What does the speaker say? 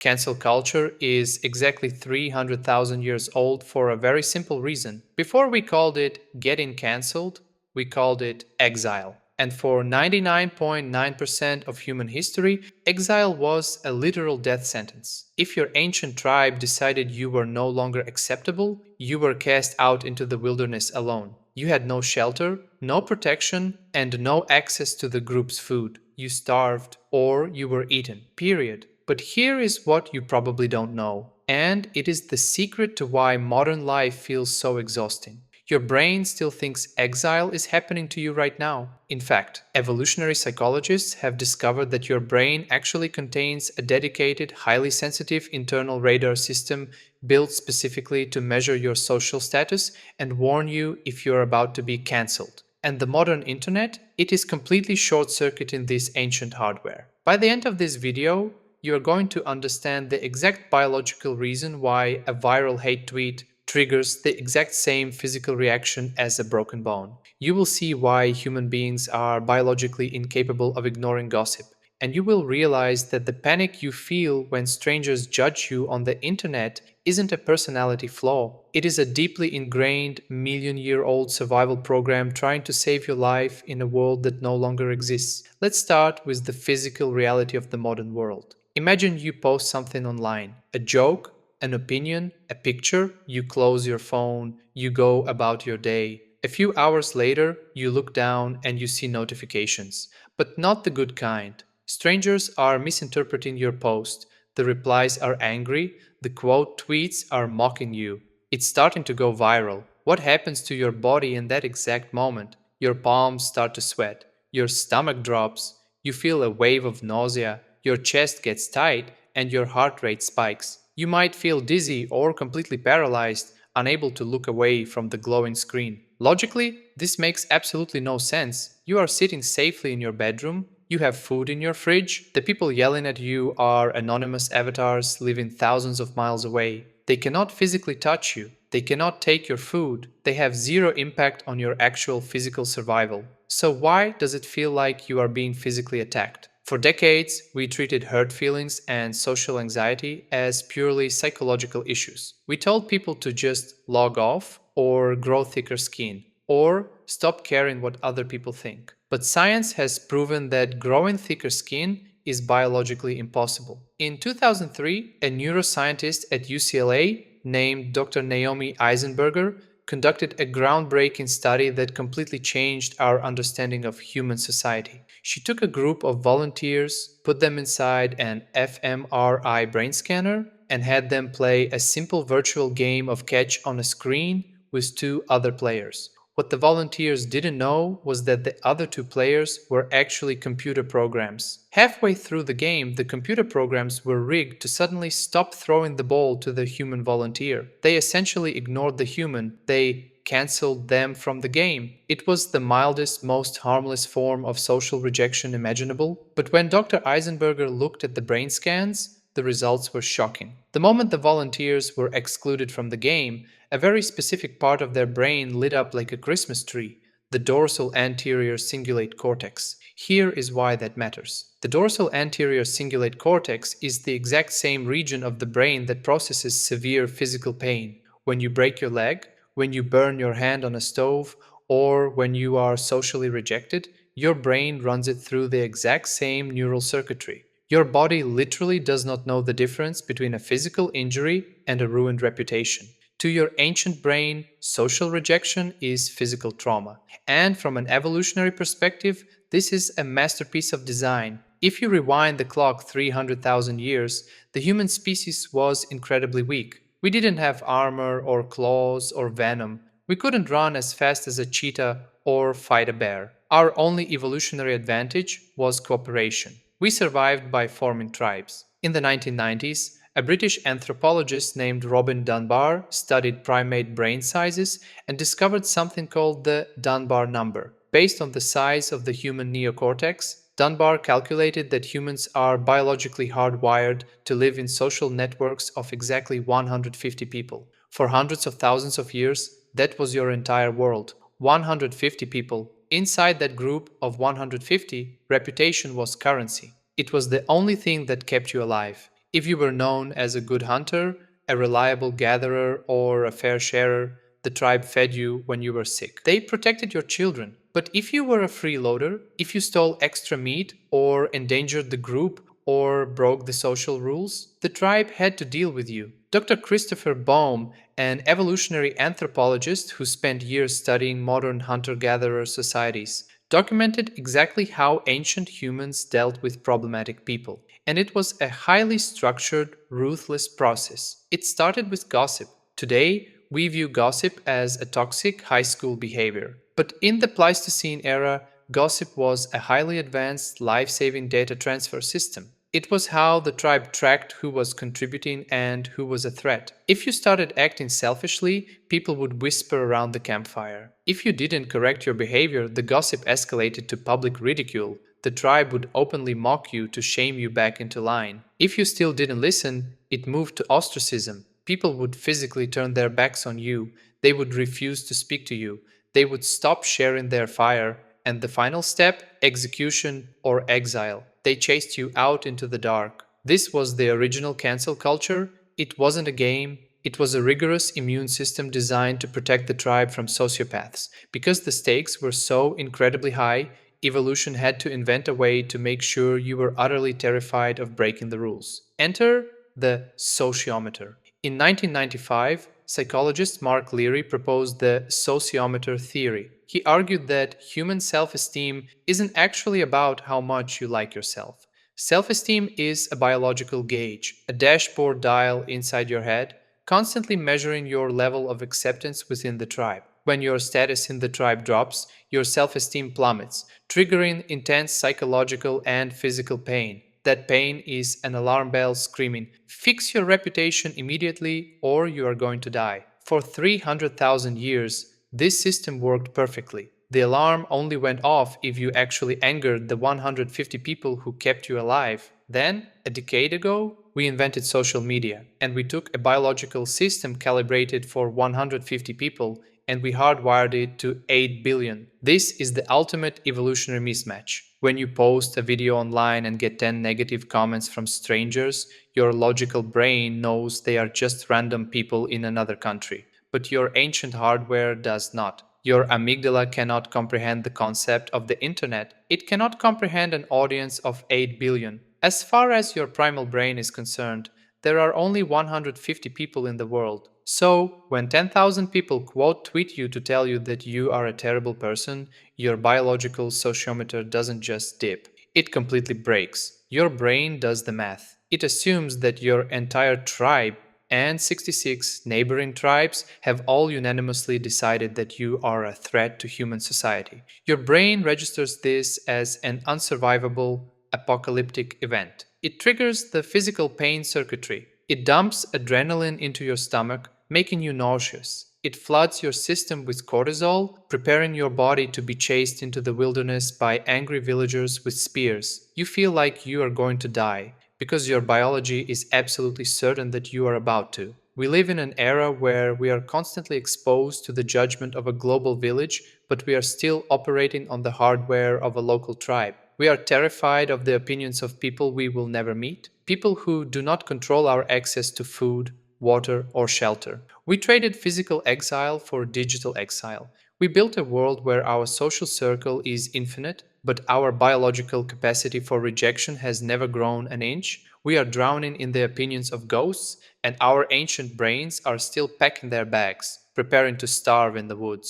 Cancel culture is exactly 300,000 years old for a very simple reason. Before we called it getting cancelled, we called it exile. And for 99.9% of human history, exile was a literal death sentence. If your ancient tribe decided you were no longer acceptable, you were cast out into the wilderness alone. You had no shelter, no protection, and no access to the group's food. You starved or you were eaten, period. But here is what you probably don't know, and it is the secret to why modern life feels so exhausting. Your brain still thinks exile is happening to you right now. In fact, evolutionary psychologists have discovered that your brain actually contains a dedicated, highly sensitive internal radar system built specifically to measure your social status and warn you if you're about to be cancelled. And the modern internet, it is completely short-circuiting this ancient hardware. By the end of this video, you are going to understand the exact biological reason why a viral hate tweet triggers the exact same physical reaction as a broken bone. You will see why human beings are biologically incapable of ignoring gossip. And you will realize that the panic you feel when strangers judge you on the internet isn't a personality flaw. It is a deeply ingrained, million-year-old survival program trying to save your life in a world that no longer exists. Let's start with the physical reality of the modern world. Imagine you post something online, a joke, an opinion, a picture, you close your phone, you go about your day. A few hours later, you look down and you see notifications, but not the good kind. Strangers are misinterpreting your post, the replies are angry, the quote tweets are mocking you. It's starting to go viral. What happens to your body in that exact moment? Your palms start to sweat, your stomach drops, you feel a wave of nausea, your chest gets tight, and your heart rate spikes. You might feel dizzy or completely paralyzed, unable to look away from the glowing screen. Logically, this makes absolutely no sense. You are sitting safely in your bedroom, you have food in your fridge, the people yelling at you are anonymous avatars living thousands of miles away. They cannot physically touch you, they cannot take your food, they have zero impact on your actual physical survival. So why does it feel like you are being physically attacked? For decades, we treated hurt feelings and social anxiety as purely psychological issues. We told people to just log off or grow thicker skin or stop caring what other people think. But science has proven that growing thicker skin is biologically impossible. In 2003, a neuroscientist at UCLA named Dr. Naomi Eisenberger conducted a groundbreaking study that completely changed our understanding of human society. She took a group of volunteers, put them inside an fMRI brain scanner, and had them play a simple virtual game of catch on a screen with two other players. What the volunteers didn't know was that the other two players were actually computer programs. Halfway through the game, the computer programs were rigged to suddenly stop throwing the ball to the human volunteer. They essentially ignored the human. They cancelled them from the game. It was the mildest, most harmless form of social rejection imaginable. But when Dr. Eisenberger looked at the brain scans, the results were shocking. The moment the volunteers were excluded from the game, a very specific part of their brain lit up like a Christmas tree, the dorsal anterior cingulate cortex. Here is why that matters. The dorsal anterior cingulate cortex is the exact same region of the brain that processes severe physical pain. When you break your leg, when you burn your hand on a stove, or when you are socially rejected, your brain runs it through the exact same neural circuitry. Your body literally does not know the difference between a physical injury and a ruined reputation. To your ancient brain, social rejection is physical trauma. And from an evolutionary perspective, this is a masterpiece of design. If you rewind the clock 300,000 years, the human species was incredibly weak. We didn't have armor or claws or venom. We couldn't run as fast as a cheetah or fight a bear. Our only evolutionary advantage was cooperation. We survived by forming tribes. In the 1990s, a British anthropologist named Robin Dunbar studied primate brain sizes and discovered something called the Dunbar number. Based on the size of the human neocortex, Dunbar calculated that humans are biologically hardwired to live in social networks of exactly 150 people. For hundreds of thousands of years, that was your entire world. 150 people. Inside that group of 150, reputation was currency. It was the only thing that kept you alive. If you were known as a good hunter, a reliable gatherer, or a fair sharer, the tribe fed you when you were sick. They protected your children. But if you were a freeloader, if you stole extra meat, or endangered the group, or broke the social rules, the tribe had to deal with you. Dr. Christopher Baum, an evolutionary anthropologist who spent years studying modern hunter gatherer societies, documented exactly how ancient humans dealt with problematic people. And it was a highly structured, ruthless process. It started with gossip. Today, we view gossip as a toxic high school behavior. But in the Pleistocene era, gossip was a highly advanced, life saving data transfer system. It was how the tribe tracked who was contributing and who was a threat. If you started acting selfishly, people would whisper around the campfire. If you didn't correct your behavior, the gossip escalated to public ridicule. The tribe would openly mock you to shame you back into line. If you still didn't listen, it moved to ostracism. People would physically turn their backs on you. They would refuse to speak to you. They would stop sharing their fire. And the final step, execution or exile. They chased you out into the dark. This was the original cancel culture. It wasn't a game. It was a rigorous immune system designed to protect the tribe from sociopaths. Because the stakes were so incredibly high, evolution had to invent a way to make sure you were utterly terrified of breaking the rules. Enter the sociometer. In 1995, psychologist Mark Leary proposed the sociometer theory. He argued that human self esteem isn't actually about how much you like yourself. Self esteem is a biological gauge, a dashboard dial inside your head, constantly measuring your level of acceptance within the tribe. When your status in the tribe drops, your self esteem plummets, triggering intense psychological and physical pain. That pain is an alarm bell screaming, fix your reputation immediately or you are going to die. For 300,000 years, this system worked perfectly. The alarm only went off if you actually angered the 150 people who kept you alive. Then, a decade ago, we invented social media, and we took a biological system calibrated for 150 people and we hardwired it to 8 billion. This is the ultimate evolutionary mismatch. When you post a video online and get 10 negative comments from strangers, your logical brain knows they are just random people in another country. But your ancient hardware does not. Your amygdala cannot comprehend the concept of the internet. It cannot comprehend an audience of 8 billion. As far as your primal brain is concerned, there are only 150 people in the world. So, when 10,000 people quote tweet you to tell you that you are a terrible person, your biological sociometer doesn't just dip. It completely breaks. Your brain does the math. It assumes that your entire tribe and 66 neighboring tribes have all unanimously decided that you are a threat to human society. Your brain registers this as an unsurvivable, apocalyptic event. It triggers the physical pain circuitry. It dumps adrenaline into your stomach, making you nauseous. It floods your system with cortisol, preparing your body to be chased into the wilderness by angry villagers with spears. You feel like you are going to die because your biology is absolutely certain that you are about to. We live in an era where we are constantly exposed to the judgment of a global village, but we are still operating on the hardware of a local tribe. We are terrified of the opinions of people we will never meet, people who do not control our access to food, water, or shelter. We traded physical exile for digital exile. We built a world where our social circle is infinite, but our biological capacity for rejection has never grown an inch. We are drowning in the opinions of ghosts, and our ancient brains are still packing their bags, preparing to starve in the woods.